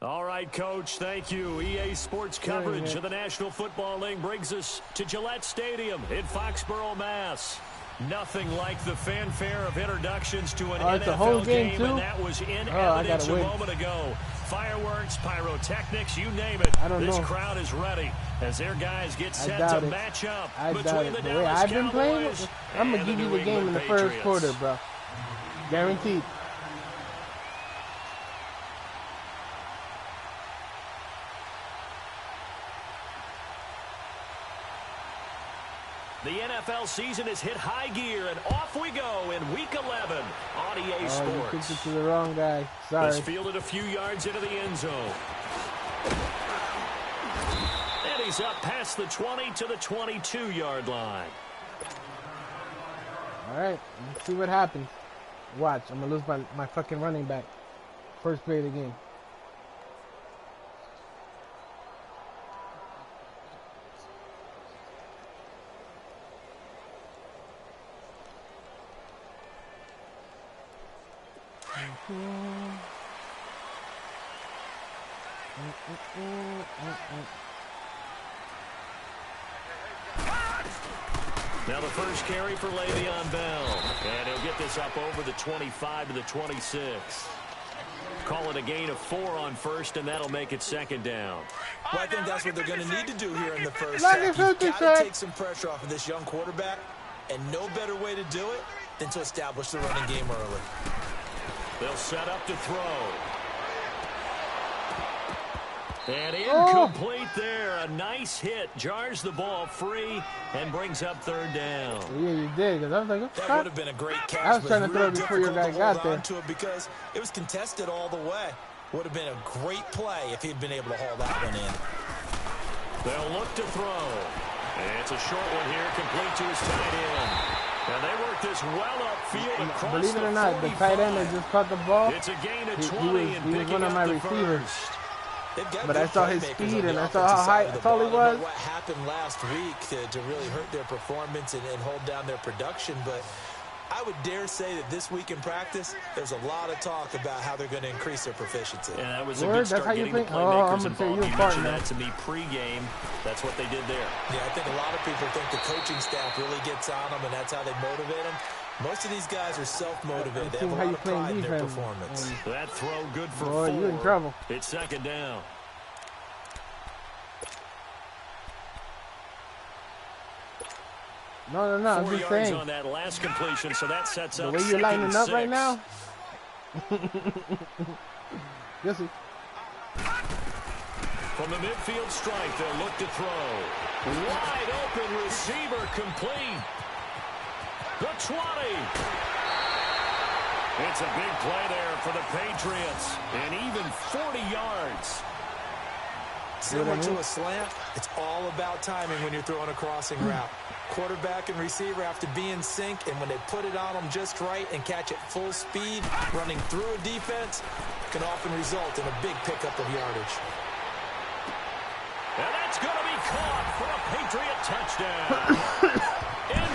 All right, Coach, thank you. EA Sports coverage of the National Football League brings us to Gillette Stadium in Foxborough, Mass. Nothing like the fanfare of introductions to an NFL game, and that was in evidence a moment ago. Fireworks, pyrotechnics, you name it. This crowd is ready as their guys get set to match up between the Dallas Cowboys I'm going to give you the game in the first quarter, bro. Guaranteed. The NFL season has hit high gear, and off we go in Week 11 on EA Sports. You kicked it to the wrong guy. Sorry. It's fielded a few yards into the end zone. And he's up past the 20 to the 22-yard line. All right, let's see what happens. Watch, I'm going to lose my fucking running back. First play of the game. Now the first carry for Le'Veon Bell. And he'll get this up over the 25 to the 26. Call it a gain of 4 on first, and that'll make it second down. Well, I think that's what they're going to need to do here in the first half. You've got to take some pressure off of this young quarterback, and no better way to do it than to establish the running game early. They'll set up to throw. And incomplete there. A nice hit. Jars the ball free and brings up third down. Yeah, you did. Because I was like, that would have been a great catch. I was trying to throw it before your guy got there. To it because it was contested all the way. Would have been a great play if he'd been able to haul that one in. They'll look to throw. And it's a short one here, complete to his tight end. And they work this well upfield across. Believe it or not, the tight end that just caught the ball, it's a gain of 20 he was one of my receivers. But I saw his speed and I saw how high tall he was. What happened last week to really hurt their performance and hold down their production, but I would dare say that this week in practice, there's a lot of talk about how they're going to increase their proficiency. Yeah, that was a good start getting the playmakers involved. You mentioned that to me pre-game. That's what they did there. Yeah, I think a lot of people think the coaching staff really gets on them, and that's how they motivate them. Most of these guys are self-motivated. They have a lot of pride in their performance. That throw good for 4. You're in trouble. It's second down. No, I'm 4 just yards saying. On that last completion, so that sets up the way you're lining up 6. right now. You'll see. From the midfield strike, they'll look to throw. Wide open receiver complete. The 20. It's a big play there for the Patriots. And even 40 yards. Similar to a slant, it's all about timing when you're throwing a crossing route. Quarterback and receiver have to be in sync, and when they put it on them just right and catch it full speed, running through a defense can often result in a big pickup of yardage. And that's going to be caught for a Patriot touchdown.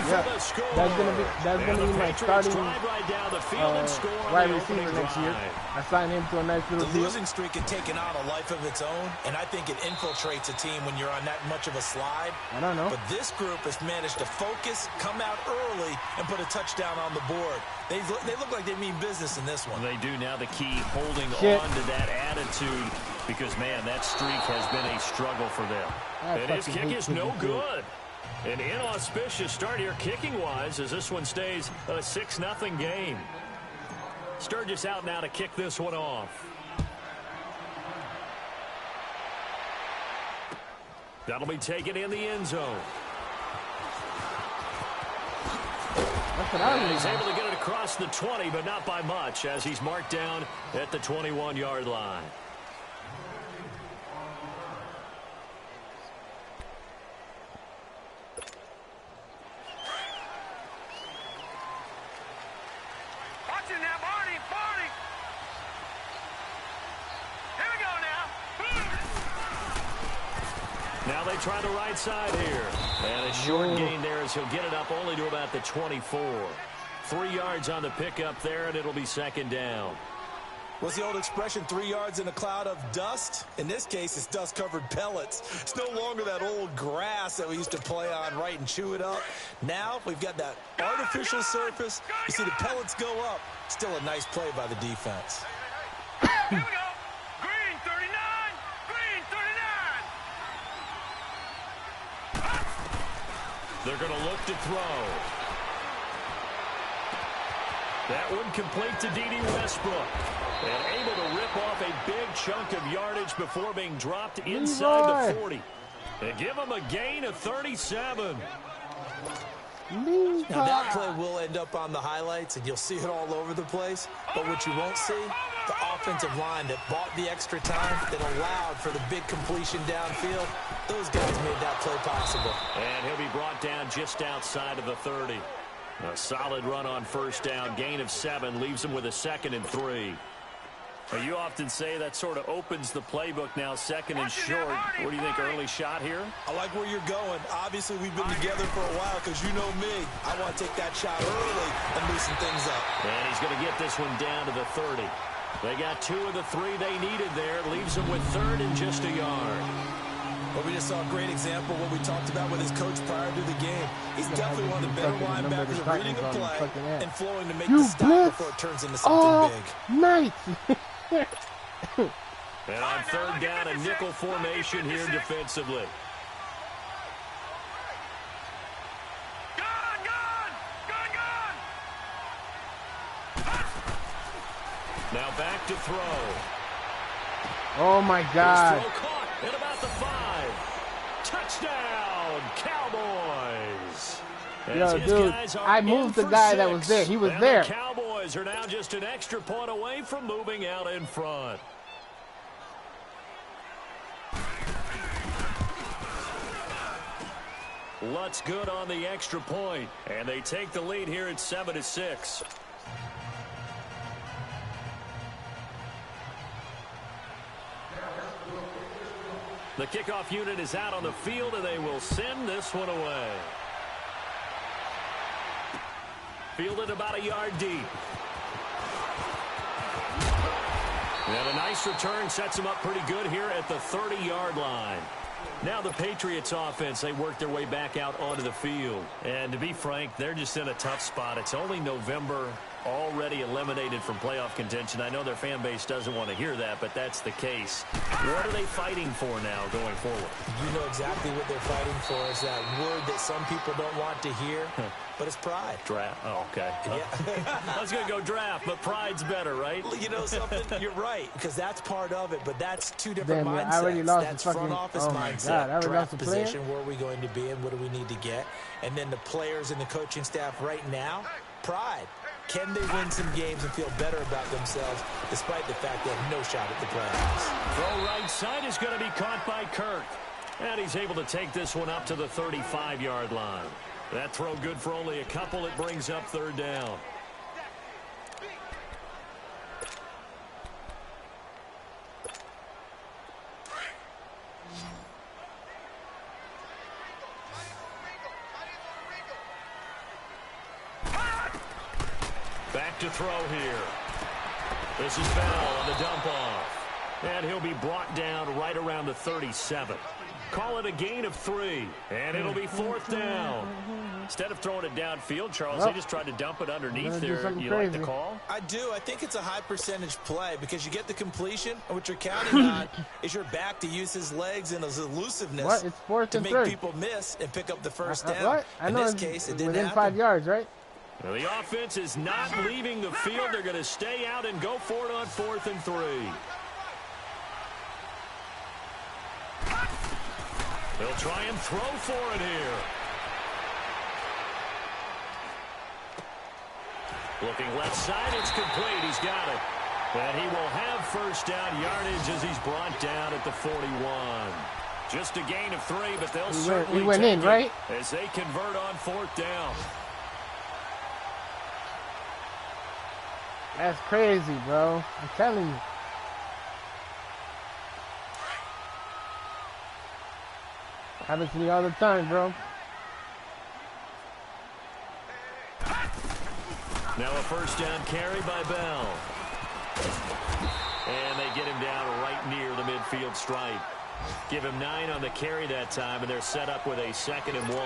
That's gonna be my starting wide receiver next year. I signed him to a nice little deal. The losing streak had taken on a life of its own, and I think it infiltrates a team when you're on that much of a slide. I don't know. But this group has managed to focus, come out early, and put a touchdown on the board. They look like they mean business in this one. They do. Now the key, holding on to that attitude, because, man, that streak has been a struggle for them. And his kick is no good. An inauspicious start here kicking-wise as this one stays a 6-0 game. Sturgis out now to kick this one off. That'll be taken in the end zone. He's able to get it across the 20, but not by much, as he's marked down at the 21-yard line. Now they try the right side here. And a short gain there as he'll get it up only to about the 24. 3 yards on the pickup there, and it'll be second down. What's the old expression, 3 yards in a cloud of dust? In this case, it's dust-covered pellets. It's no longer that old grass that we used to play on, right, and chew it up. Now we've got that artificial surface. You see the pellets go up. Still a nice play by the defense. Here we go. Green 39. Green 39. They're going to look to throw. That one complete to D.D. Westbrook. And able to rip off a big chunk of yardage before being dropped inside the 40. And give him a gain of 37. Now that play will end up on the highlights, and you'll see it all over the place. But what you won't see, the offensive line that bought the extra time, that allowed for the big completion downfield, those guys made that play possible. And he'll be brought down just outside of the 30. A solid run on first down, gain of 7, leaves him with a 2nd and 3. Well, you often say that sort of opens the playbook now, 2nd and short. What do you think, early shot here? I like where you're going. Obviously, we've been together for a while because you know me. I want to take that shot early and loosen things up. And he's going to get this one down to the 30. They got 2 of the 3 they needed there. Leaves them with 3rd and just a yard. Well, we just saw a great example of what we talked about with his coach prior to the game. He's definitely one of the better linebackers at reading a play and flowing to make the stop before it turns into something big. Nice. And on 3rd down, a nickel formation here defensively. Now back to throw. Oh, my God. His throw caught at about the 5. Touchdown, Cowboys. Yo, dude, I moved the guy that was there. He was there. The Cowboys are now just an extra point away from moving out in front. Lutz good on the extra point, and they take the lead here at 7-6. The kickoff unit is out on the field, and they will send this one away. Fielded about a yard deep. And a nice return sets them up pretty good here at the 30-yard line. Now the Patriots offense, they work their way back out onto the field. And to be frank, they're just in a tough spot. It's only November, already eliminated from playoff contention. I know their fan base doesn't want to hear that, but that's the case. What are they fighting for now going forward? You know exactly what they're fighting for is that word that some people don't want to hear, but it's pride. Draft. Oh, okay. Yeah. I was going to go draft, but pride's better, right? You know something? You're right, because that's part of it, but that's two different mindsets. I already lost that's the fucking, front office oh my mindset, God, I already draft lost the position, where are we going to be and what do we need to get? And then the players and the coaching staff right now, pride. Can they win some games and feel better about themselves despite the fact they have no shot at the playoffs? Throw right side is going to be caught by Kirk. And he's able to take this one up to the 35-yard line. That throw good for only a couple. It brings up 3rd down. Back to throw here. This is Bell on the dump off. And he'll be brought down right around the 37. Call it a gain of 3. And it'll be 4th down. Instead of throwing it downfield, Charles, they just tried to dump it underneath there. You like the call? I do. I think it's a high percentage play because you get the completion, and what you're counting on is your back to use his legs and his elusiveness to make people miss and pick up the first down. What? I know in this case, it didn't within happen. 5 yards, right? Well, the offense is not leaving the field. They're going to stay out and go for it on 4th and 3. They'll try and throw for it here. Looking left side, it's complete. He's got it. And he will have first down yardage as he's brought down at the 41. Just a gain of 3, but they'll certainly went take in, it right? as they convert on 4th down. That's crazy, bro. I'm telling you. Happens to me all the time, bro. Now a first down carry by Bell. stripe. Give him 9 on the carry that time, and they're set up with a 2nd and 1.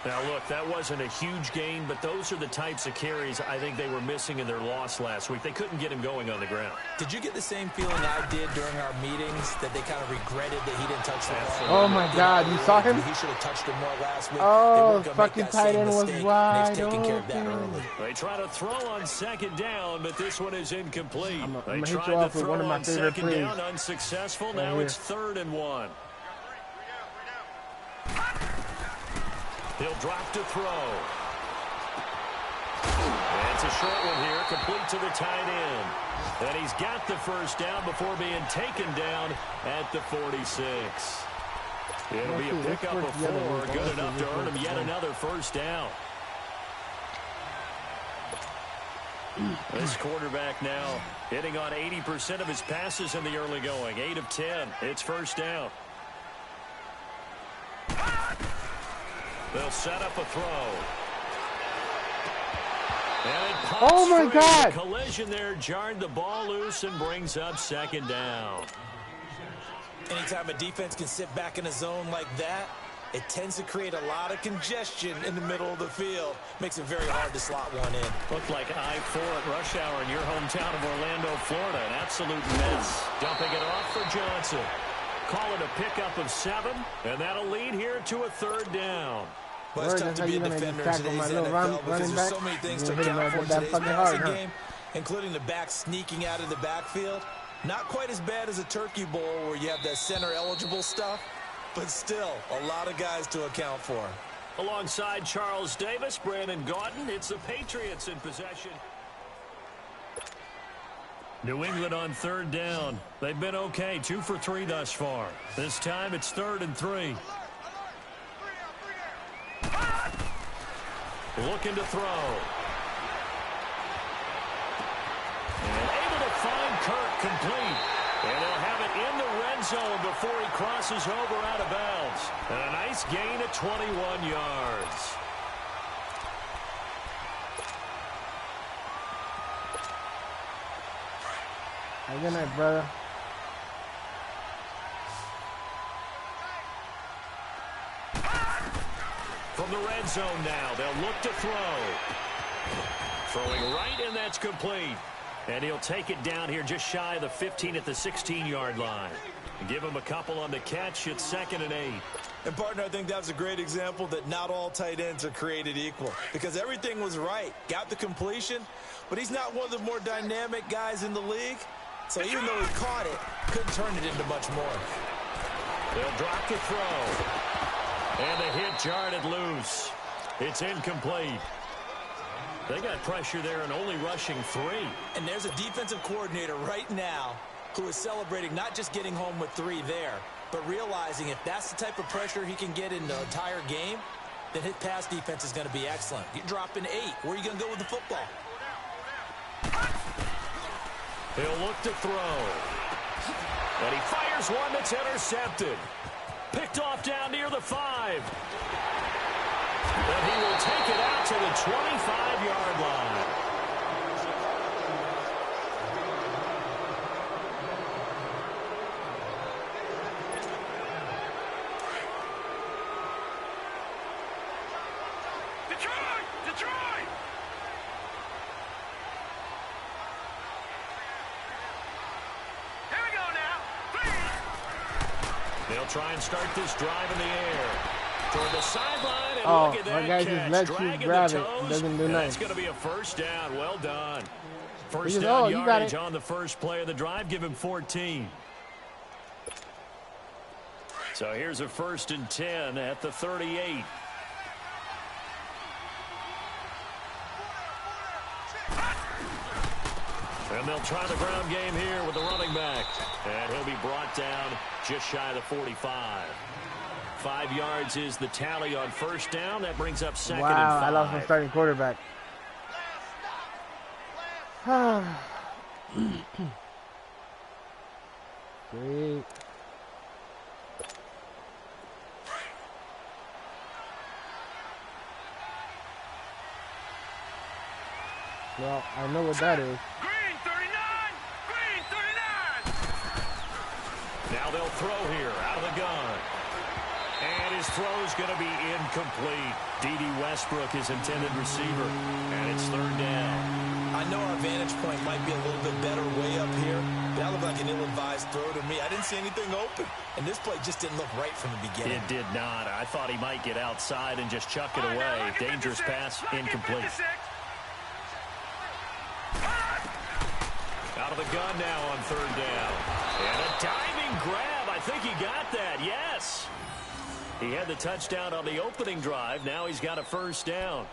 Now, look, that wasn't a huge gain, but those are the types of carries I think they were missing in their loss last week. They couldn't get him going on the ground. Did you get the same feeling I did during our meetings, that they kind of regretted that he didn't touch the ball? Oh, my God. You saw him? He should have touched him more last week. Oh, fucking tight end was wide. They've taken care of that early. They try to throw on 2nd down, but this one is incomplete. I'm They gonna hit tried you to off with throw one of my on favorite 2nd plays. down, unsuccessful. Now it's 3rd and 1. He'll drop to throw. That's a short one here, complete to the tight end. And he's got the first down before being taken down at the 46. It'll be a pickup of 4, good enough to earn him yet another first down. This quarterback now hitting on 80% of his passes in the early going. 8 of 10. It's first down. They'll set up a throw. And it pops oh, my free. God. The collision there jarred the ball loose and brings up 2nd down. Anytime a defense can sit back in a zone like that, it tends to create a lot of congestion in the middle of the field. Makes it very hard to slot one in. Looked like I-4 at rush hour in your hometown of Orlando, Florida. An absolute mess. Dumping it off for Johnson. Call it a pickup of 7, and that'll lead here to a 3rd down. Well, it's tough to be a defender in today's NFL because there's so many things to account for in today's passing game, including the back sneaking out of the backfield. Not quite as bad as a Turkey Bowl where you have that center-eligible stuff, but still a lot of guys to account for. Alongside Charles Davis, Brandon Gaudin, it's the Patriots in possession. New England on 3rd down. They've been okay, 2 for 3 thus far. This time it's 3rd and 3. Looking to throw. And able to find Kirk complete. And he'll have it in the red zone before he crosses over out of bounds. And a nice gain of 21 yards. Good night, brother. From the red zone now, they'll look to throw. Throwing right, and that's complete. And he'll take it down here just shy of the 15 at the 16-yard line. Give him a couple on the catch. It's 2nd and 8. And, partner, I think that's a great example that not all tight ends are created equal because everything was right. Got the completion, but he's not one of the more dynamic guys in the league. So even though he caught it, couldn't turn it into much more. They'll drop the throw. And the hit jarred it loose. It's incomplete. They got pressure there and only rushing 3. And there's a defensive coordinator right now who is celebrating not just getting home with 3 there, but realizing if that's the type of pressure he can get in the entire game, then his pass defense is going to be excellent. You're dropping 8. Where are you going to go with the football? He'll look to throw. And he fires one that's intercepted. Picked off down near the 5. And he will take it out to the 25-yard line. Detroit! Here we go now. 3. They'll try and start this drive in the air. Toward the sideline, and Oh, look at my that guy catch. just lets you Dragging grab the it. toes, Doesn't do and nothing. that's going to be a first down. Well done. First He goes, down "Oh, you got yardage it." on the first play of the drive. Give him 14. So here's a 1st and 10 at the 38. And they'll try the ground game here with the running back. And he'll be brought down just shy of the 45. 5 yards is the tally on first down. That brings up 2nd and 5. Wow, I lost my starting quarterback. Great. Well, I know what that is. Green 39! Green 39! will throw here out of the gun. And his throw is going to be incomplete. D.D. Westbrook, his intended receiver, and it's third down. I know our vantage point might be a little bit better way up here, but that looked like an ill-advised throw to me. I didn't see anything open, and this play just didn't look right from the beginning. It did not. I thought he might get outside and just chuck it away. Dangerous pass, incomplete. Out of the gun now on third down. And a diving grab. I think he got that. Yes. He had the touchdown on the opening drive. Now he's got a first down.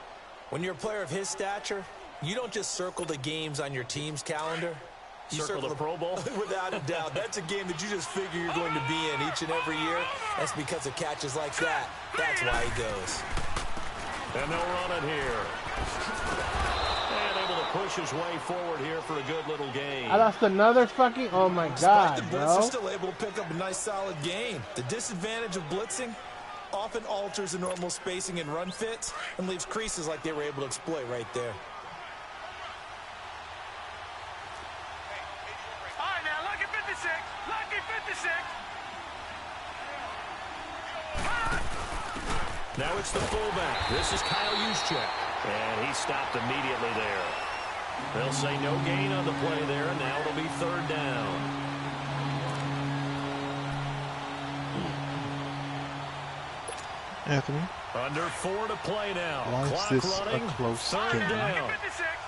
When you're a player of his stature, you don't just circle the games on your team's calendar. You circle the Pro Bowl? Without a doubt. That's a game that you just figure you're going to be in each and every year. That's because of catches like that. That's why he goes. And they'll run it here. And able to push his way forward here for a good little gain. I lost another fucking... Oh, my God, Despite the blitz, they're still able to pick up a nice, solid gain. The disadvantage of blitzing often alters the normal spacing and run fits and leaves creases like they were able to exploit right there. All right, now, lucky 56. Lucky 56. Now it's the fullback. This is Kyle Juszczyk. And he stopped immediately there. They'll say no gain on the play there, and now it'll be third down. Anthony, Under 4 to play now. why is Clock this running. a close Third game? down.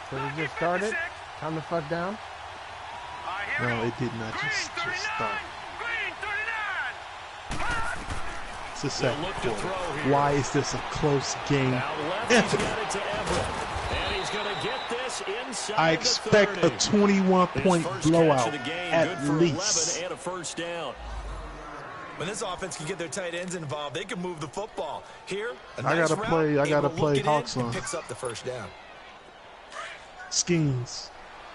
So we just started. Calm the fuck down. No, it did not just start. Green 39. It's the They'll second look to quarter. throw here. Why is this a close game? Now left, he's got it to Everett. And he's going to get this inside I the expect 30. a 21-point His first blowout catch of the game, at good for least. 11 and a first down. When this offense can get their tight ends involved, they can move the football. Here, a I nice gotta route, play- I able gotta to play look it in Hawks and on. picks up the first down. Schemes.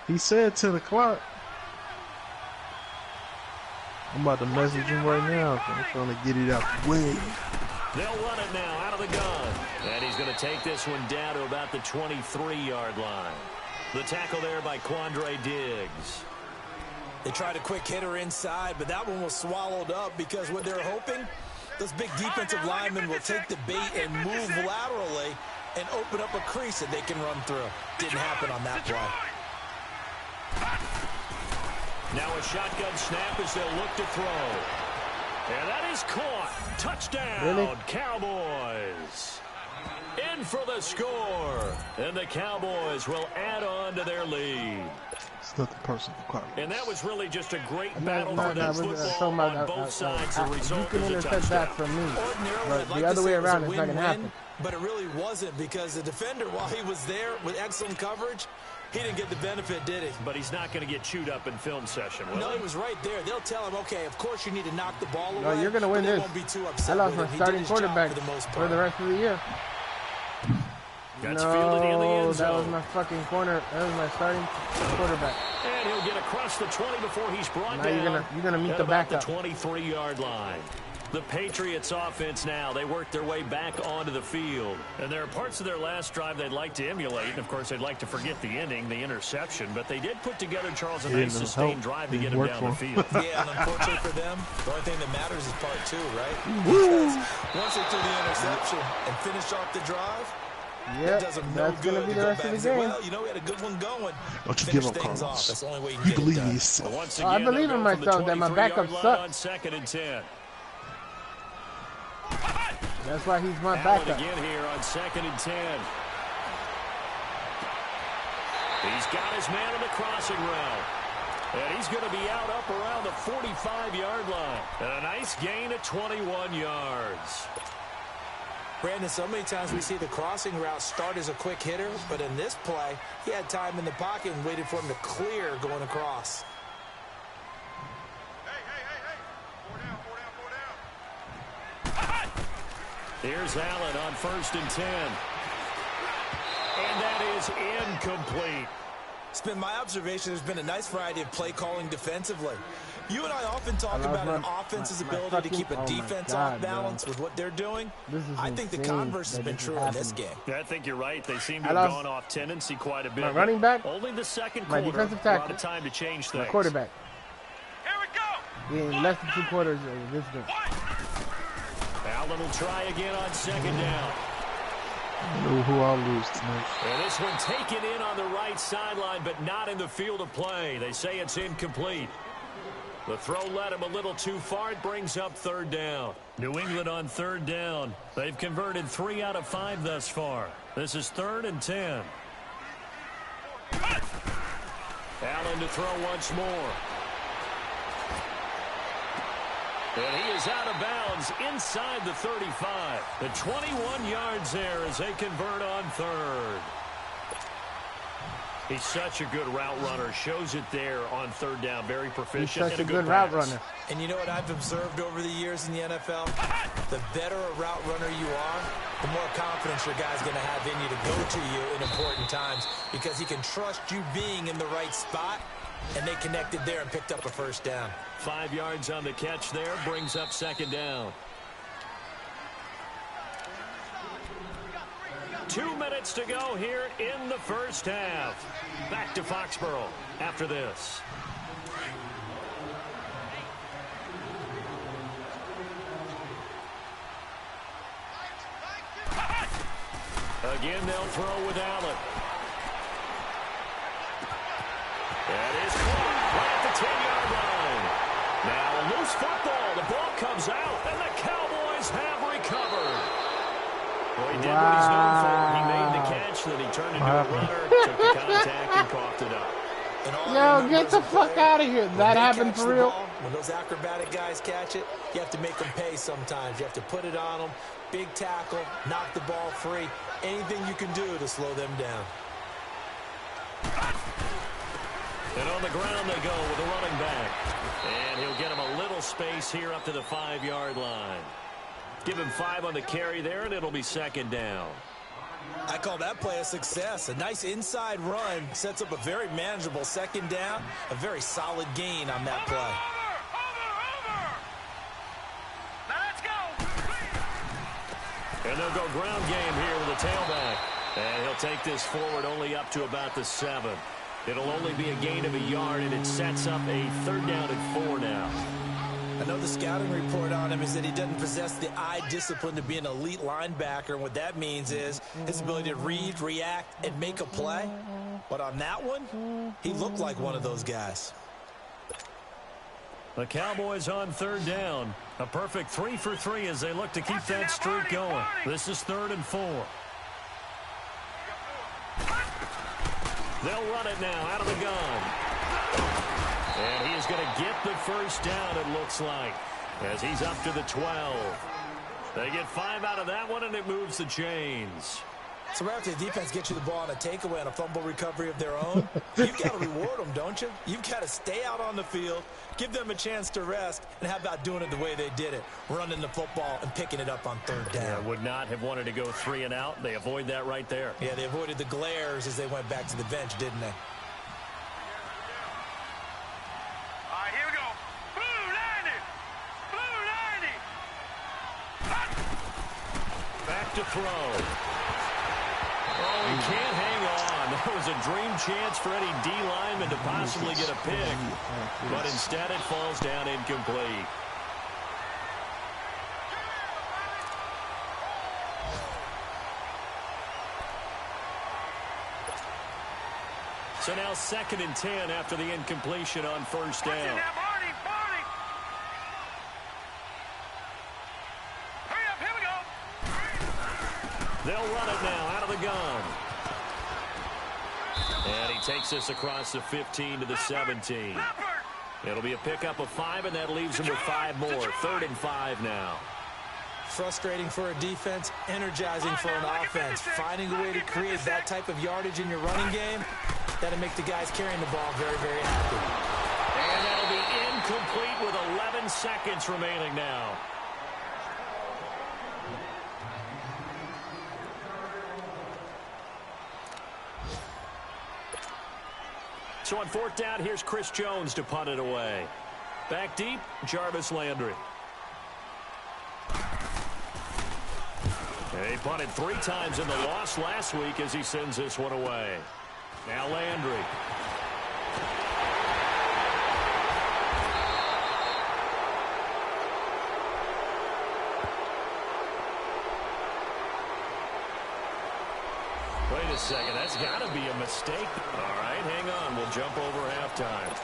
He said 10 o'clock. I'm about to message him right now. I'm trying to get it out the way. They'll run it now out of the gun. And he's going to take this one down to about the 23-yard line. The tackle there by Quandre Diggs. They tried a quick hitter inside, but that one was swallowed up because what they're hoping, those big defensive linemen will take the bait and move laterally and open up a crease that they can run through. Didn't happen on that play. Now a shotgun snap as they'll look to throw. And that is caught. Touchdown, Really? Cowboys. In for the score. And the Cowboys will add on to their lead. It's nothing personal, Carlos. And that was really just a great No, battle no, for no, that I was football talking on about, both sides. The you result can is a intercept that touchdown. from me. Ordinarily, But I'd like the other to way say it was around, a it's not going to win-win, happen. but it really wasn't because the defender, while he was there with excellent coverage, he didn't get the benefit, did he? But he's not going to get chewed up in film session, will No, he? he was right there. They'll tell him, okay, of course you need to knock the ball away. No, you're going to win but they this. won't be too I upset lost with my him. He did starting his job quarterback for the most for part. the rest of the year. That's fielded in the No, end that zone. was my fucking corner. That was my starting quarterback. And he'll get across the 20 before he's brought Now down. you're gonna meet at the about backup. the 23-yard line. The Patriots offense now, they work their way back onto the field. And there are parts of their last drive they'd like to emulate. And, of course, they'd like to forget the ending, the interception. But they did put together, Charles, a It nice didn't sustained help. drive to get Didn't him work down for the field. Yeah, and unfortunately for them, the only thing that matters is part two, right? Because once they threw the interception and finished off the drive, it Yep, does them no that's good going to be to the go rest back of and the say, game. well, you know, we had a good one going. Don't you Finish give up, things off. Carlos. That's the only way you can You get it believe done. in yourself. Once I again, believe they'll in go from the myself that my 23-yard backup line sucks. on 2nd and 10. That's why he's my Allen backup. again here on 2nd and 10. He's got his man on the crossing route. And he's going to be out up around the 45-yard line. And a nice gain of 21 yards. Brandon, so many times we see the crossing route start as a quick hitter, but in this play, he had time in the pocket and waited for him to clear going across. Hey. 4 down. Here's Allen on 1st and 10. And that is incomplete. It's been my observation there's been a nice variety of play calling defensively. You and I often talk I love about an my- offense's my ability to fucking- keep a oh my defense God, off balance bro. with what they're doing. This is I think the insane converse has that been this is true in this happening. game. Yeah, I think you're right. They seem to I have lost gone off tendency quite a bit. my running back, Only the second my quarter, defensive a lot tackle, of time to change my things. quarterback. Here we go. in less than 2 quarters of this game. Allen will try again on second down. I know who I'll lose tonight. And this one taken in on the right sideline, but not in the field of play. They say it's incomplete. The throw led him a little too far. It brings up third down. New England on third down. They've converted 3 out of 5 thus far. This is 3rd and 10. Allen to throw once more. And he is out of bounds inside the 35. The 21 yards there as they convert on third. He's such a good route runner. Shows it there on third down. Very proficient. He's such a good pass. route runner. And you know what I've observed over the years in the NFL? The better a route runner you are, the more confidence your guy's going to have in you to go to you in important times because he can trust you being in the right spot, and they connected there and picked up a first down. 5 yards on the catch there. Brings up second down. 2 minutes to go here in the first half. Back to Foxborough after this. Again, they'll throw with Allen. That is caught right at the 10-yard line. Now a loose football. The ball comes out, and the Cowboys have recovered. Well, he did what he's known for. He made the catch, then he turned into a runner, took the contact, and coughed it up. Yo, get the fuck out of here. That happened for real? When those acrobatic guys catch it, you have to make them pay sometimes. You have to put it on them. Big tackle, knock the ball free. Anything you can do to slow them down. And on the ground they go with the running back. And he'll get him a little space here up to the 5-yard line. Give him 5 on the carry there, and it'll be second down. I call that play a success. A nice inside run sets up a very manageable second down. A very solid gain on that play. Now let's go. And they'll go ground game here with the tailback. And he'll take this forward only up to about the 7. It'll only be a gain of a yard, and it sets up a 3rd down and 4 now. I know the scouting report on him is that he doesn't possess the eye discipline to be an elite linebacker. And what that means is his ability to read, react, and make a play. But on that one, he looked like one of those guys. The Cowboys on 3rd down. A perfect 3 for 3 as they look to keep that streak going. This is 3rd and 4. They'll run it now out of the gun. And he is going to get the first down, it looks like, as he's up to the 12. They get 5 out of that one, and it moves the chains. So right after the defense gets you the ball on a takeaway and a fumble recovery of their own, you've got to reward them, don't you? You've got to stay out on the field, give them a chance to rest, and how about doing it the way they did it, running the football and picking it up on 3rd down. Yeah, would not have wanted to go 3 and out. They avoid that right there. Yeah, they avoided the glares as they went back to the bench, didn't they? All right, here we go. Blue 90. Blue 90. Back to throw. Oh, he can't hang on. That was a dream chance for any D lineman to possibly get a pick. But instead it falls down incomplete. So now 2nd and 10 after the incompletion on 1st down. Hurry up, here we go. They'll run it now out of the gun. And he takes this across the 15 to the 17. It'll be a pickup of 5, and that leaves him with 5 more. 3rd and 5 now. Frustrating for a defense, energizing for an offense. Finding a way to create that type of yardage in your running game, that'll make the guys carrying the ball very, very happy. And that'll be incomplete with 11 seconds remaining now. So on 4th down, here's Chris Jones to punt it away. Back deep, Jarvis Landry. He punted 3 times in the loss last week as he sends this one away. Now Landry. a second. That's got to be a mistake. All right, hang on. We'll jump over halftime.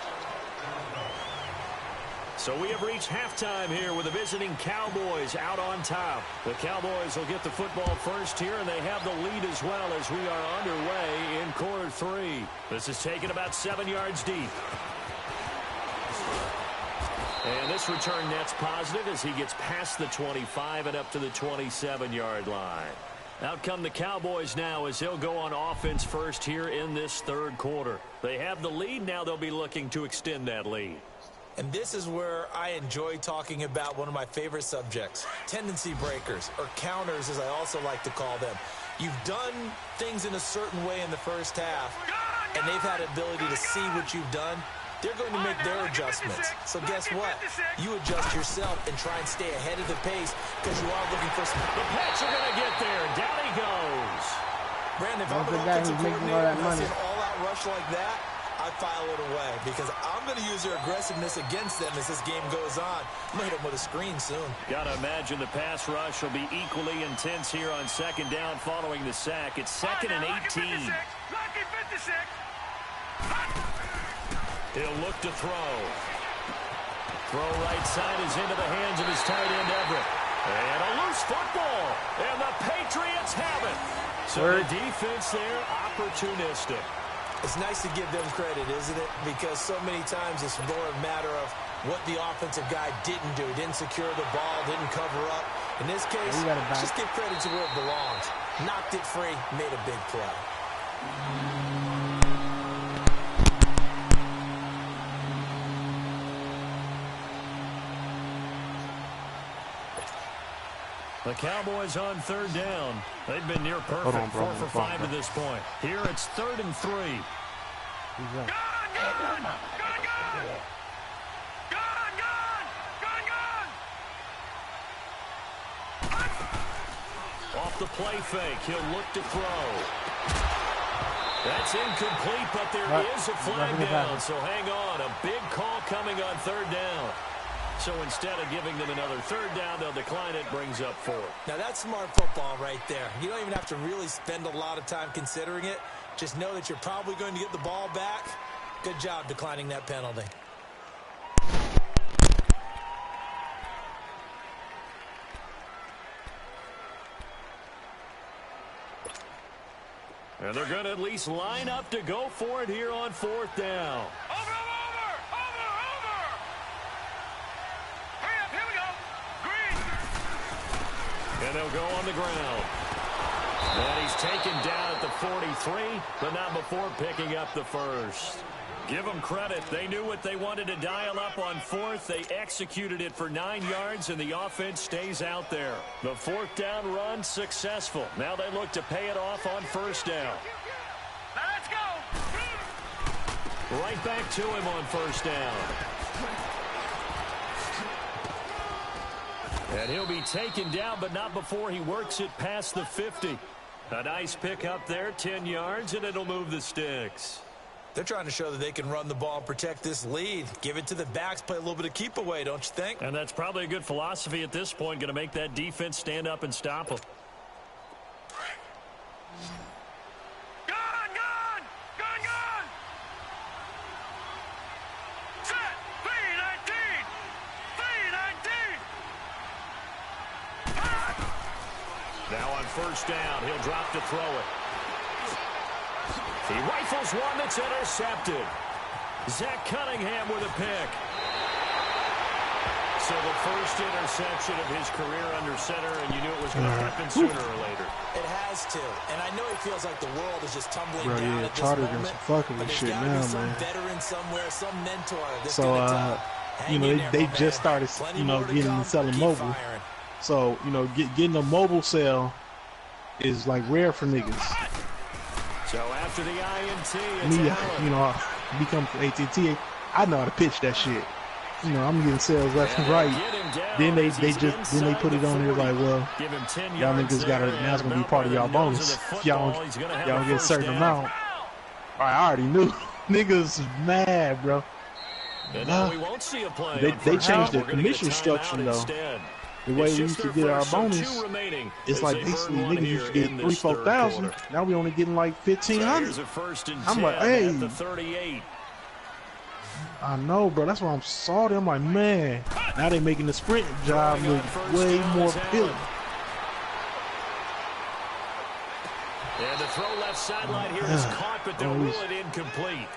So we have reached halftime here with the visiting Cowboys out on top. The Cowboys will get the football first here, and they have the lead as well as we are underway in quarter 3. This is taken about 7 yards deep. And this return net's positive as he gets past the 25 and up to the 27-yard line. Out come the Cowboys now as they'll go on offense first here in this third quarter. They have the lead. Now they'll be looking to extend that lead. And this is where I enjoy talking about one of my favorite subjects, tendency breakers, or counters as I also like to call them. You've done things in a certain way in the first half, and they've had ability to see what you've done. They're going to make their adjustments. So guess what? You adjust yourself and try and stay ahead of the pace because you are looking for some. The Pats are going to get there. Down he goes. Brandon, if I'm an offensive coordinator and I see an all-out rush like that, I file it away because I'm going to use their aggressiveness against them as this game goes on. I'm going to hit them with a screen soon. Got to imagine the pass rush will be equally intense here on second down following the sack. It's 2nd and 18. He'll look to throw. Throw right side is into the hands of his tight end, Everett. And a loose football. And the Patriots have it. So the defense there, opportunistic. It's nice to give them credit, isn't it? Because so many times it's more a matter of what the offensive guy didn't do. Didn't secure the ball, didn't cover up. In this case, just give credit to where it belongs. Knocked it free, made a big play. The Cowboys on third down. They've been near perfect, 4 for 5 to this point. Here it's 3rd and 3. Off the play fake, he'll look to throw. That's incomplete, but there is a flag down, so hang on. A big call coming on third down. So instead of giving them another third down, they'll decline it, brings up 4. Now that's smart football right there. You don't even have to really spend a lot of time considering it. Just know that you're probably going to get the ball back. Good job declining that penalty. And they're going to at least line up to go for it here on 4th down. Over! And they'll go on the ground. And he's taken down at the 43, but not before picking up the first. Give them credit. They knew what they wanted to dial up on 4th. They executed it for 9 yards, and the offense stays out there. The 4th down run successful. Now they look to pay it off on 1st down. Let's go. Right back to him on 1st down. And he'll be taken down, but not before he works it past the 50. A nice pick up there, 10 yards, and it'll move the sticks. They're trying to show that they can run the ball and protect this lead. Give it to the backs, play a little bit of keep away, don't you think? And that's probably a good philosophy at this point, going to make that defense stand up and stop them. Now on 1st down, he'll drop to throw it. He rifles one that's intercepted. Zach Cunningham with a pick. So the first interception of his career under center, and you knew it was going to happen sooner or later. It has to. And I know it feels like the world is just tumbling down Yeah, at this Charter moment. got some fucking But there's shit gotta now, be some man. veteran somewhere, some mentor. So, they just started, getting selling mobile. Firing. So, getting a mobile sale is like rare for niggas. So after the INT, Me, I become AT&T. I know how to pitch that shit. I'm getting sales left and right. Then they put it on there like, well, y'all niggas now it's gonna be part of y'all bonus. Y'all don't get a certain amount. I already knew. Niggas mad, bro. And now we won't see a play. They changed the commission structure though. the way we used to get our bonus, it's like basically niggas used to get 3,000-4,000. Now we only getting like 1,500. I'm like, hey. I know, bro. That's why I'm salty. I'm like, man. Now they making the sprint job look way more appealing. And the throw left sideline here is caught, but they'll rule it incomplete.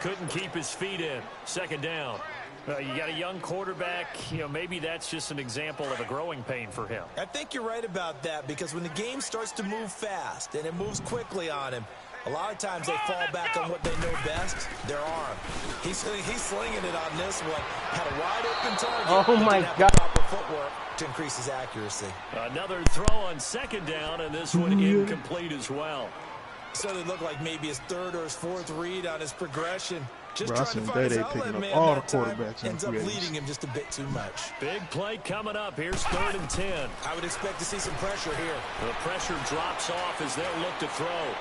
Couldn't keep his feet in. Second down. You got a young quarterback. Maybe that's just an example of a growing pain for him. I think you're right about that, because when the game starts to move fast and it moves quickly on him, a lot of times they fall back on what they know best, their arm. He's slinging it on this one. Had a wide open target. Oh, my God. Proper footwork to increase his accuracy. Another throw on second down, and this one incomplete as well. So it looked like maybe his third or his fourth read on his progression. Just bro, trying to find his outlet man all that the time. quarterbacks Ends up leading him just a bit too much. Big play coming up. Here's 3rd and 10. I would expect to see some pressure here. The pressure drops off as they'll look to throw.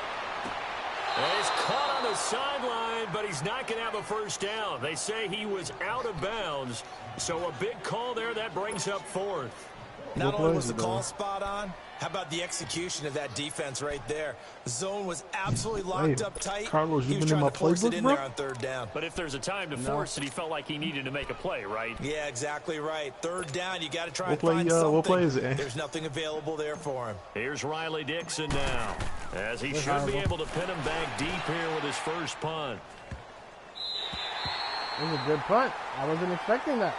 And he's caught on the sideline, but he's not going to have a first down. They say he was out of bounds. So a big call there. That brings up 4th. Not only was the call spot on, how about the execution of that defense right there? The zone was absolutely locked up tight. Carlos, he was trying to force it in there on 3rd down. But if there's a time to force it, he felt like he needed to make a play, right? Yeah, exactly right. 3rd down, you got to try and find something. What play is it? There's nothing available there for him. Here's Riley Dixon now, as he should be able to pin him back deep here with his first punt. It was a good punt. I wasn't expecting that.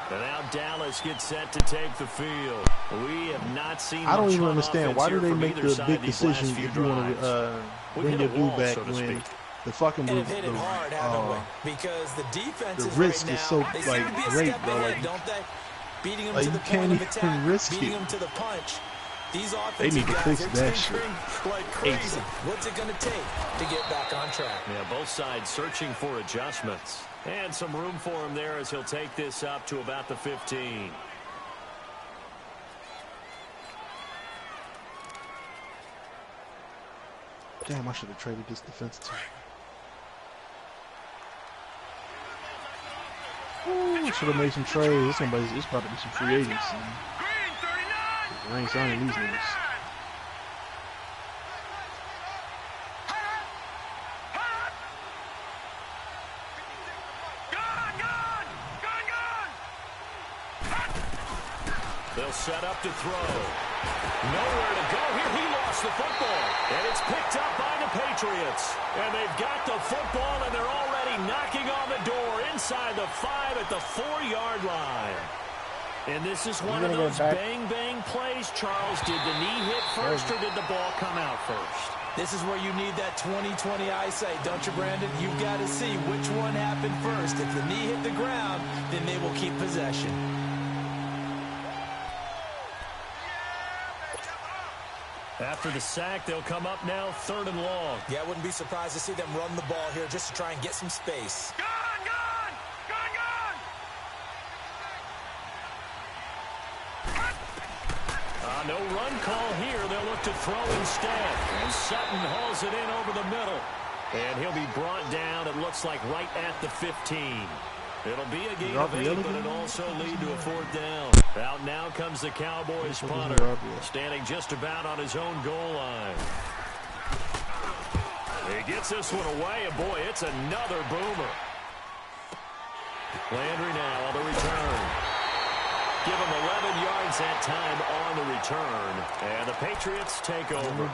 And now Dallas gets set to take the field. We have not seen. I don't even understand. Why do they make the big decision if you want to bring your dude back when the fucking because the defense the risk is so like great, bro? Like, don't they? Beating him like to the you can't point of even attack, risk beating it. him to the punch. These They need to offensive fix guys that are shit. tinkering like crazy. What's it going to take to get back on track? Yeah, both sides searching for adjustments. And some room for him there as he'll take this up to about the 15. Damn, I should have traded this defense team. Should have made some trades. It's about to be some free agents. I ain't signing these niggas. They'll set up to throw. Nowhere to go here. He lost the football. And it's picked up by the Patriots. And they've got the football, and they're already knocking on the door inside the 5 at the 4-yard line. And this is one of those bang-bang plays, Charles. Did the knee hit first, or did the ball come out first? This is where you need that 20/20 eyesight, don't you, Brandon? You've got to see which one happened first. If the knee hit the ground, then they will keep possession. After the sack, they'll come up now 3rd and long. Yeah, I wouldn't be surprised to see them run the ball here just to try and get some space. No run call here. They'll look to throw instead. And Sutton hauls it in over the middle. And he'll be brought down, it looks like, right at the 15. It'll be a gain of 8, but it'll also lead to a 4th down. Out now comes the Cowboys punter, standing just about on his own goal line. He gets this one away, and boy, it's another boomer. Landry now on the return. Give him 11 yards that time on the return. And the Patriots take over.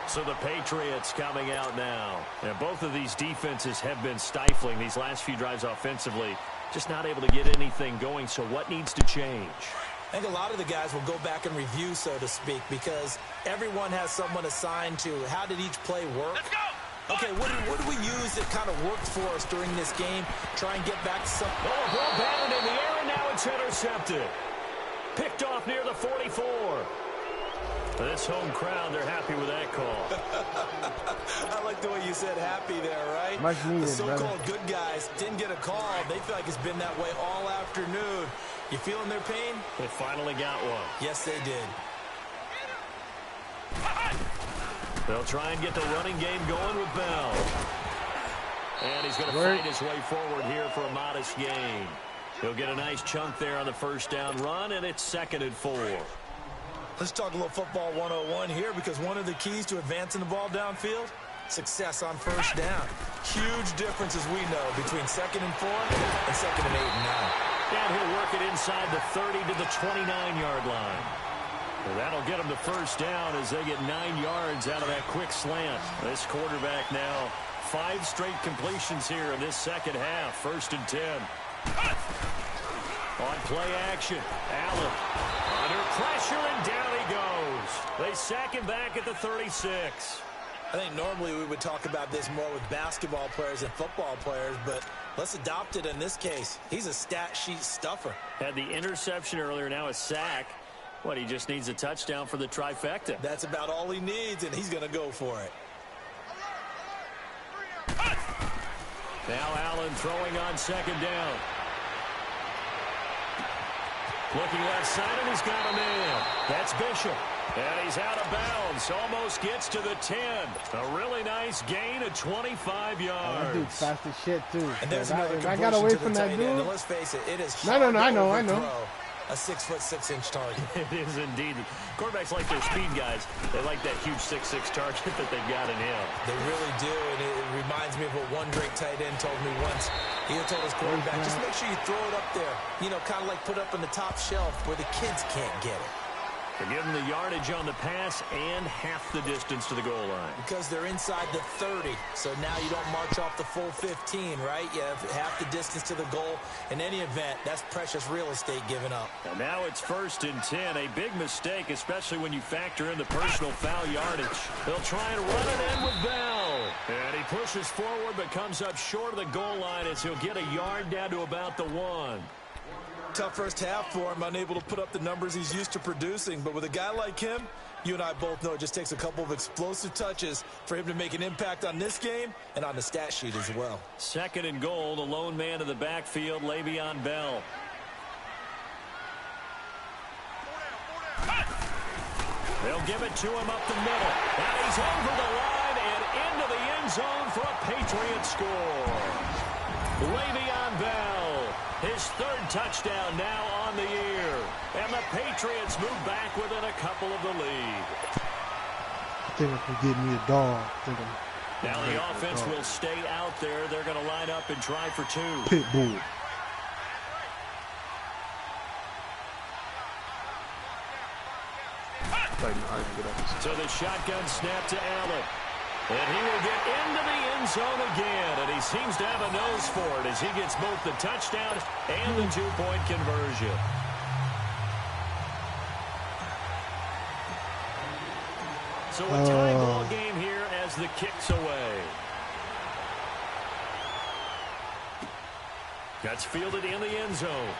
So the Patriots coming out now. And both of these defenses have been stifling these last few drives offensively. Just not able to get anything going. So what needs to change? I think a lot of the guys will go back and review, so to speak, because everyone has someone assigned to how did each play work. Let's go! Okay, what do we use that kind of worked for us during this game? Try and get back to some... Oh, ball batted in the air, and now it's intercepted. Picked off near the 44. This home crowd, they're happy with that call. I like the way you said happy there, right? Much needed, the so-called good guys didn't get a call. They feel like it's been that way all afternoon. You feeling their pain? They finally got one. Yes, they did. They'll try and get the running game going with Bell. And he's going to fight his way forward here for a modest gain. He'll get a nice chunk there on the first down run, and it's 2nd and 4. Let's talk a little football 101 here, because one of the keys to advancing the ball downfield, success on first down. Huge difference, as we know, between 2nd and 4 and 2nd and 8 and 9. And he'll work it inside the 30 to the 29-yard line. Well, that'll get him the first down as they get 9 yards out of that quick slant. This quarterback now 5 straight completions here in this second half. 1st and 10. On play action, Allen under pressure, and down he goes. They sack him back at the 36. I think normally we would talk about this more with basketball players and football players, but let's adopt it in this case. He's a stat sheet stuffer. Had the interception earlier, now a sack. What, he just needs a touchdown for the trifecta. That's about all he needs, and he's going to go for it. Now Allen throwing on 2nd down. Looking left side, and he's got a man. That's Bishop. And he's out of bounds. Almost gets to the 10. A really nice gain of 25 yards. That dude's fast as shit, too. And there's I got away from that dude. And let's face it, it is I know. a 6'6" target. It is indeed. Quarterbacks like their speed guys. They like that huge 6'6" target that they've got in him. They really do, and it reminds me of what one great tight end told me once. He told his quarterback, just make sure you throw it up there. You know, kind of like put up in the top shelf where the kids can't get it. They're giving the yardage on the pass and half the distance to the goal line. Because they're inside the 30, so now you don't march off the full 15, right? You have half the distance to the goal. In any event, that's precious real estate given up. And now it's 1st and 10. A big mistake, especially when you factor in the personal foul yardage. They'll try and run it in with Bell. And he pushes forward but comes up short of the goal line as he'll get a yard down to about the 1. Tough first half for him, unable to put up the numbers he's used to producing. But with a guy like him, you and I both know it just takes a couple of explosive touches for him to make an impact on this game and on the stat sheet as well. 2nd and goal, the lone man in the backfield, Le'Veon Bell. They'll give it to him up the middle. And he's over the line and into the end zone for a Patriot score. Le'Veon Bell. His 3rd touchdown now on the year. And the Patriots move back within a couple of the lead. I think I can get me a dog. Now the offense will stay out there. They're going to line up and try for 2. Pitbull. So the shotgun snap to Allen. And he will get into the end zone again. And he seems to have a nose for it as he gets both the touchdown and the 2-point conversion. So a tie ball game here as the kick's away. That's fielded in the end zone.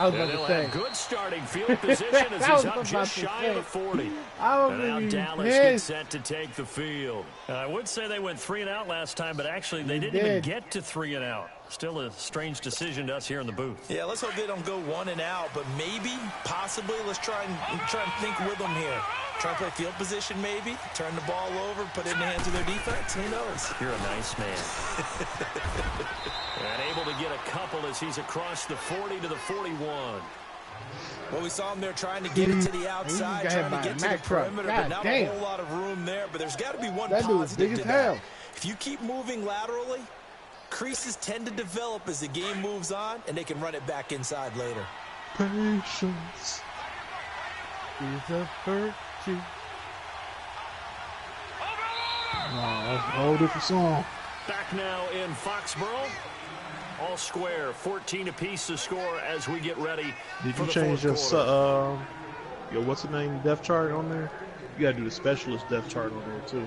I was about to say. Good starting field position as he's up just shy of the 40. And now Dallas gets set to take the field. I would say they went 3 and out last time, but actually they didn't even get to 3 and out. Still a strange decision to us here in the booth. Yeah, let's hope they don't go 1 and out, but maybe, possibly, let's try and think with them here. Try and play field position maybe, turn the ball over, put it in the hands of their defense. Who knows? You're a nice man. And able to get a couple as he's across the 40 to the 41. Well, we saw him there trying to get it to the outside, trying to get to the perimeter, but not a whole lot of room there. But there's got to be one positive to that. If you keep moving laterally, creases tend to develop as the game moves on, and they can run it back inside later. Patience is a virtue. Oh, that's a whole different song. Back now in Foxborough. All square, 14 apiece to score as we get ready. Did you change your what's the name depth chart on there? You gotta do the specialist depth chart on there too.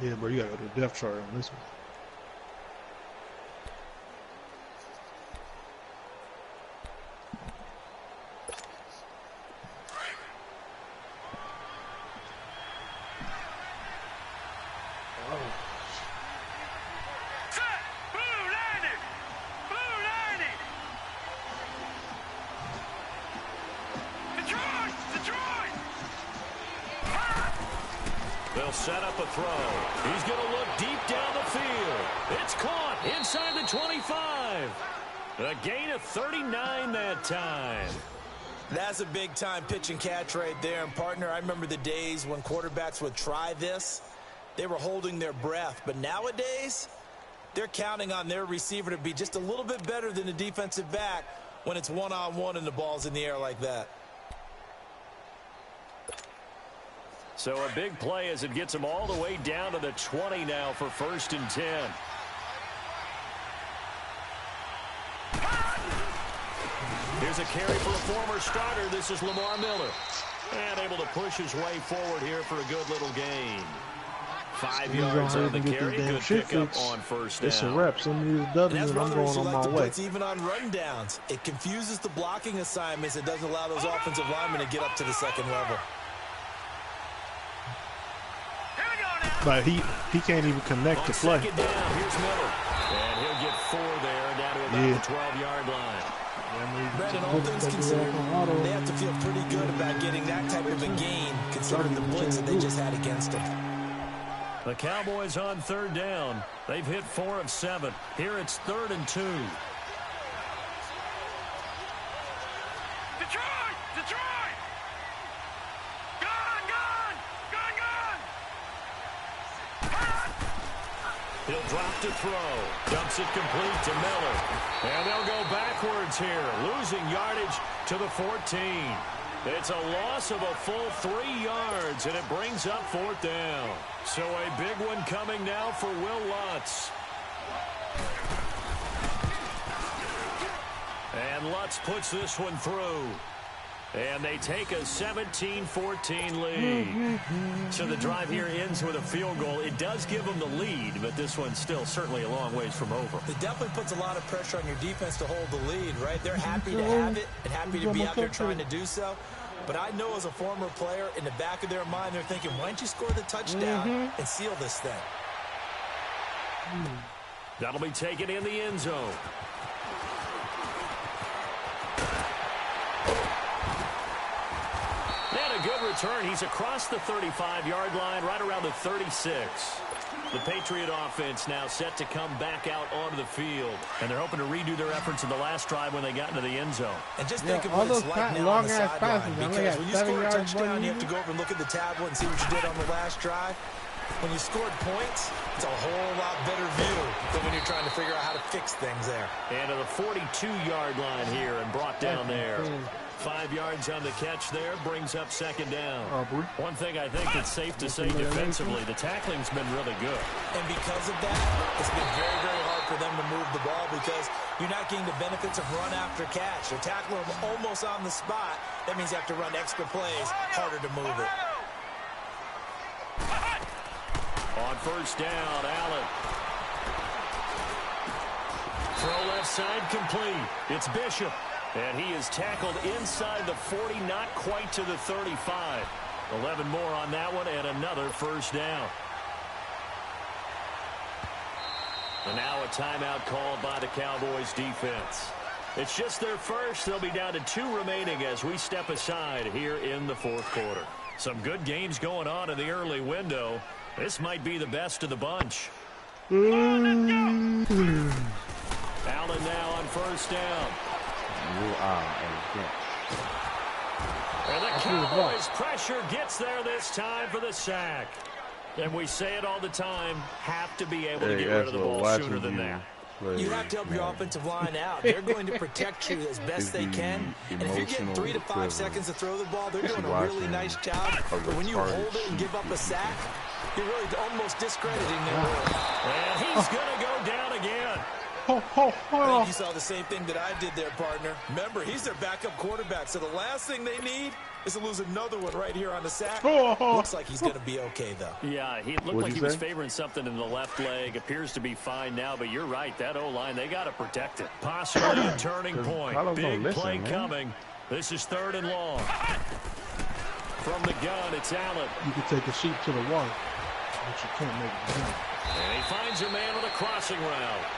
Yeah, bro, you gotta do the depth chart on this one. They'll set up a throw. He's going to look deep down the field. It's caught inside the 25. A gain of 39 that time. That's a big-time pitch and catch right there. And, partner, I remember the days when quarterbacks would try this. They were holding their breath. But nowadays, they're counting on their receiver to be just a little bit better than the defensive back when it's one-on-one and the ball's in the air like that. So a big play as it gets him all the way down to the 20 now for 1st and 10. Here's a carry for a former starter. This is Lamar Miller. And able to push his way forward here for a good little gain. 5 yards on the carry. Good pickup on 1st down. It's a rep. Send me the W and I'm going on my way. Even on rundowns, it confuses the blocking assignments. It doesn't allow those offensive linemen to get up to the second level. But he can't even connect to play. Second down, here's Miller. And he'll get 4 there down to about the 12-yard line. Brandon, all things considered, they have to feel pretty good about getting that type of a gain, considering the blitz that they just had against them. The Cowboys on 3rd down. They've hit 4 of 7. Here it's 3rd and 2. Detroit! Detroit! Gone! Gone! Gone! Gone! He'll drop to throw. Dumps it complete to Miller. And they'll go backwards here, losing yardage to the 14. It's a loss of a full 3 yards, and it brings up 4th down. So a big one coming now for Will Lutz. And Lutz puts this one through. And they take a 17-14 lead. So the drive here ends with a field goal. It does give them the lead, but this one's still certainly a long ways from over. It definitely puts a lot of pressure on your defense to hold the lead, right? They're happy to have it and happy to be out there trying to do so. But I know as a former player, in the back of their mind, they're thinking, why don't you score the touchdown and seal this thing? That'll be taken in the end zone. And a good return. He's across the 35-yard line, right around the 36. The Patriot offense now set to come back out onto the field. And they're hoping to redo their efforts in the last drive when they got into the end zone. And just think of what it's like now on the sideline. Because when you score a touchdown, you have to go over and look at the tablet and see what you did on the last drive. When you scored points, it's a whole lot better view than when you're trying to figure out how to fix things there. And to the 42-yard line here and brought down there. 5 yards on the catch there brings up 2nd down. One thing I think that's safe to say defensively, the tackling's been really good. And because of that, it's been very, very hard for them to move the ball because you're not getting the benefits of run after catch. They're tackling them almost on the spot. That means you have to run extra plays, harder to move it. On 1st down, Allen. Throw left side complete. It's Bishop. And he is tackled inside the 40, not quite to the 35. 11 more on that one, and another 1st down. And now a timeout called by the Cowboys defense. It's just their first. They'll be down to 2 remaining as we step aside here in the 4th quarter. Some good games going on in the early window. This might be the best of the bunch. Allen now on 1st down. And the Cowboys pressure gets there this time for the sack. And we say it all the time, have to be able to get rid of the ball sooner than that. You have to help your offensive line out. They're going to protect you as best they can. And if you're getting 3 to 5 seconds to throw the ball, they're doing a really nice job. But when you hold it and give up a sack, you're really almost discrediting their work. And he's going to go down again. I think you saw the same thing that I did there, partner. Remember, he's their backup quarterback, so the last thing they need is to lose another one right here on the sack. Looks like he's going to be okay, though. Yeah, he looked like he was favoring something in the left leg. Appears to be fine now, but you're right. That O-line, they got to protect it. Possibly a turning point. Big play coming. This is 3rd and long. From the gun, it's Allen. You can take a sheep to the wall, but you can't make it down. And he finds a man with a crossing route.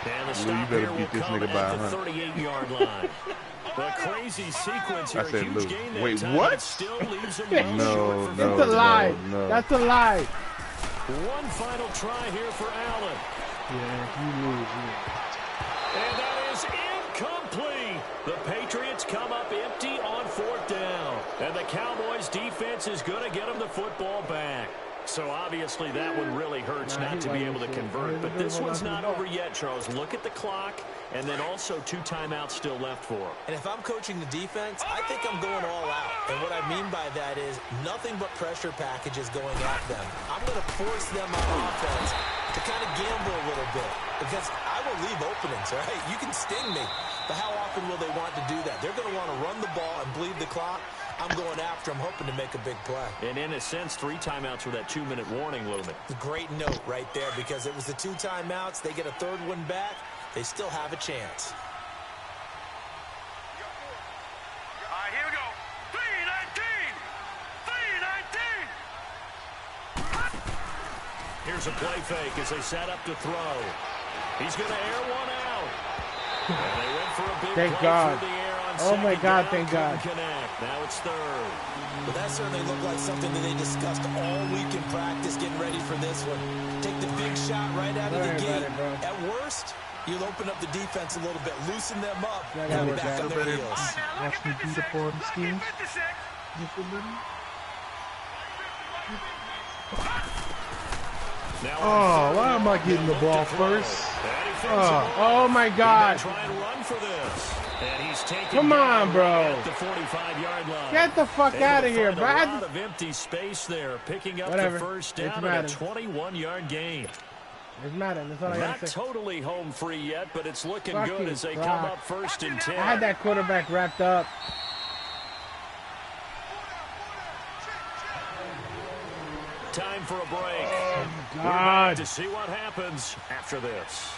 And the stop here will come at the 38-yard line. The crazy sequence here. I said Huge Luke. gain that Wait, time, what? but it still leaves him well No, short. no, It's a lie. no. That's a lie. One final try here for Allen. Yeah, you lose. And that is incomplete. The Patriots come up empty on 4th down. And the Cowboys defense is going to get them the football back. So obviously that one really hurts not to be able to convert. But this one's not over yet, Charles. Look at the clock, and then also 2 timeouts still left for them. And if I'm coaching the defense, I think I'm going all out. And what I mean by that is nothing but pressure packages going at them. I'm going to force them on offense to kind of gamble a little bit because I will leave openings, right? You can sting me, but how often will they want to do that? They're going to want to run the ball and bleed the clock. I'm going after them, hoping to make a big play. And in a sense, 3 timeouts with that 2-minute warning looming. Great note right there because it was the 2 timeouts. They get a 3rd one back. They still have a chance. All right, here we go. 3-19. 3-19. Here's a play fake as they set up to throw. He's going to air one out. And they went for a big Thank play God. through the air on Oh my God, second down. thank God. Couldn't connect. Now it's 3rd. But that certainly looked like something that they discussed all week in practice, getting ready for this one. Take the big shot right out of the gate. At worst, you'll open up the defense a little bit, loosen them up, and be back on their heels. Watch me beat up on the schemes. Oh, why am I getting the ball first? Oh my God. Try and run for this. And he's taken Come on, bro. at the 45-yard line. Get the fuck out of here, A bro. lot of empty space there, picking up Whatever. the first It's down and a Madden. 21-yard gain. It's Madden. That's all I Not gotta say. totally home free yet, but it's looking Fucking good as they rock. come up 1st and 10. I had that quarterback wrapped up. Time for a break. Oh, We're back God. to see what happens after this.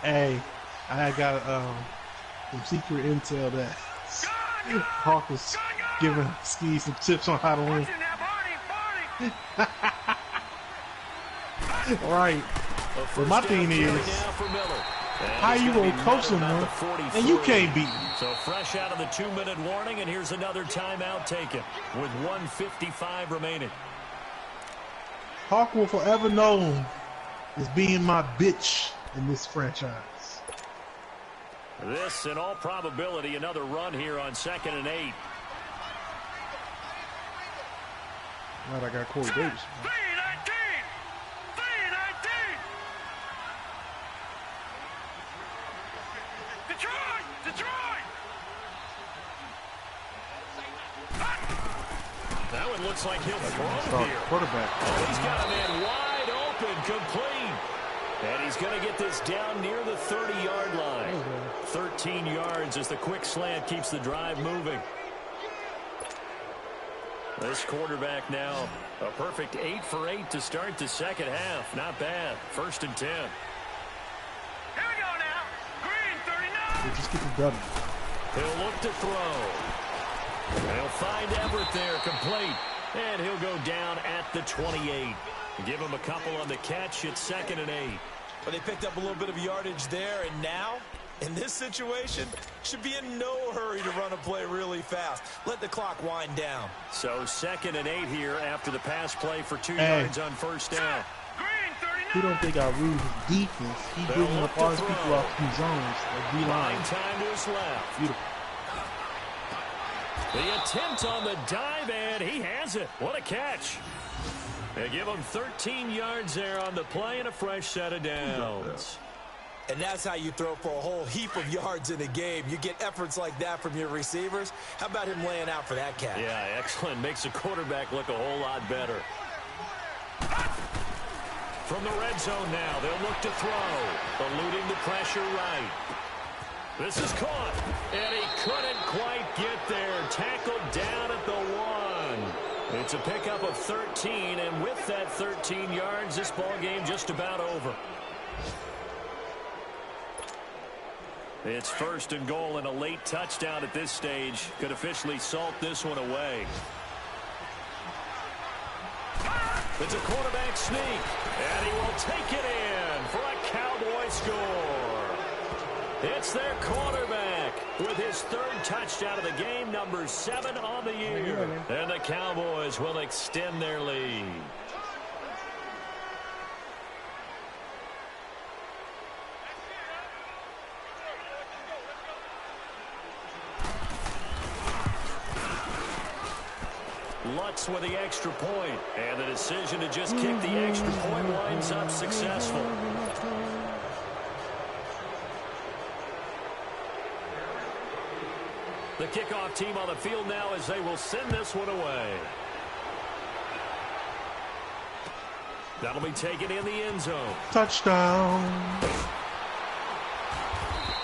Hey, I got some secret intel that Hawk was giving Ski some tips on how to win. Right. But my thing is, how you gonna coach someone and you can't beat him? So fresh out of the 2-minute warning, and here's another timeout taken with 1:55 remaining. Hawk will forever known as being my bitch in this franchise. This, in all probability, another run here on 2nd and 8. Glad I got Corey Davis. 3-19. 3-19. Detroit. That one looks like he'll throw here. Quarterback. Oh, he's got a man wide open, complete. And he's going to get this down near the 30-yard line. 13 yards as the quick slant keeps the drive moving. This quarterback now a perfect 8 for 8 to start the second half. Not bad. 1st and 10. Here we go now. Green 39. Just get the W. He'll look to throw. And he'll find Everett there, complete. And he'll go down at the 28. Give him a couple on the catch. It's 2nd and 8. But they picked up a little bit of yardage there, and now, in this situation, should be in no hurry to run a play really fast. Let the clock wind down. So 2nd and 8 here after the pass play for 2 yards on 1st down. Green 39. He don't think I read his defense. He bringing up all his people off two zones. Like D-line. Time to his left. Beautiful. The attempt on the dive, and he has it. What a catch. They give him 13 yards there on the play and a fresh set of downs. And that's how you throw for a whole heap of yards in a game. You get efforts like that from your receivers. How about him laying out for that catch? Yeah, excellent. Makes the quarterback look a whole lot better. From the red zone now, they'll look to throw. Eluding the pressure right. This is caught, and he couldn't quite get there. Tackled down at the 1. It's a pickup of 13, and with that 13 yards, this ball game just about over. It's 1st and goal, and a late touchdown at this stage could officially salt this one away. It's a quarterback sneak, and he will take it in for a Cowboy score. It's their quarterback with his third touchdown of the game, number 7 on the year. And the Cowboys will extend their lead. Lutz with the extra point, and the decision to just kick the extra point winds up successful. The kickoff team on the field now as they will send this one away. That'll be taken in the end zone. Touchdown.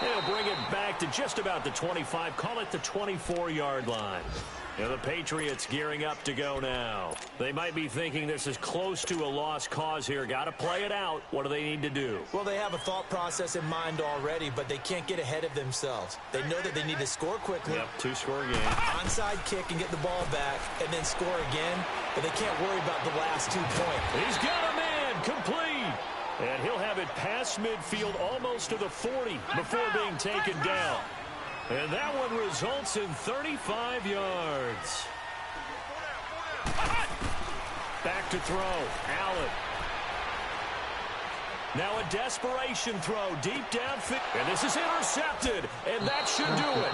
They'll bring it back to just about the 25. Call it the 24-yard line. And the Patriots gearing up to go now. They might be thinking this is close to a lost cause here. Got to play it out. What do they need to do? Well, they have a thought process in mind already, but they can't get ahead of themselves. They know that they need to score quickly. Yep, 2-score game. Onside kick and get the ball back, and then score again. But they can't worry about the last 2 points. He's got a man complete. And he'll have it past midfield almost to the 40 before being taken down. And that one results in 35 yards. Back to throw. Allen. Now a desperation throw deep downfield. And this is intercepted. And that should do it.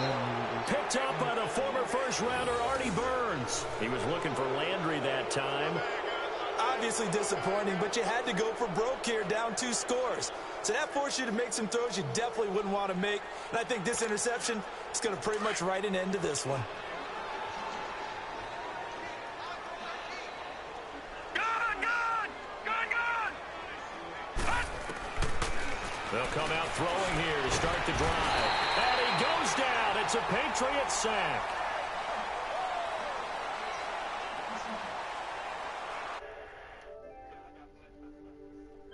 Picked up by the former first-rounder Artie Burns. He was looking for Landry that time. Obviously disappointing, but you had to go for broke here, down 2 scores. So that forced you to make some throws you definitely wouldn't want to make. And I think this interception is going to pretty much write an end to this one. They'll come out throwing here to start the drive. And he goes down. It's a Patriot sack.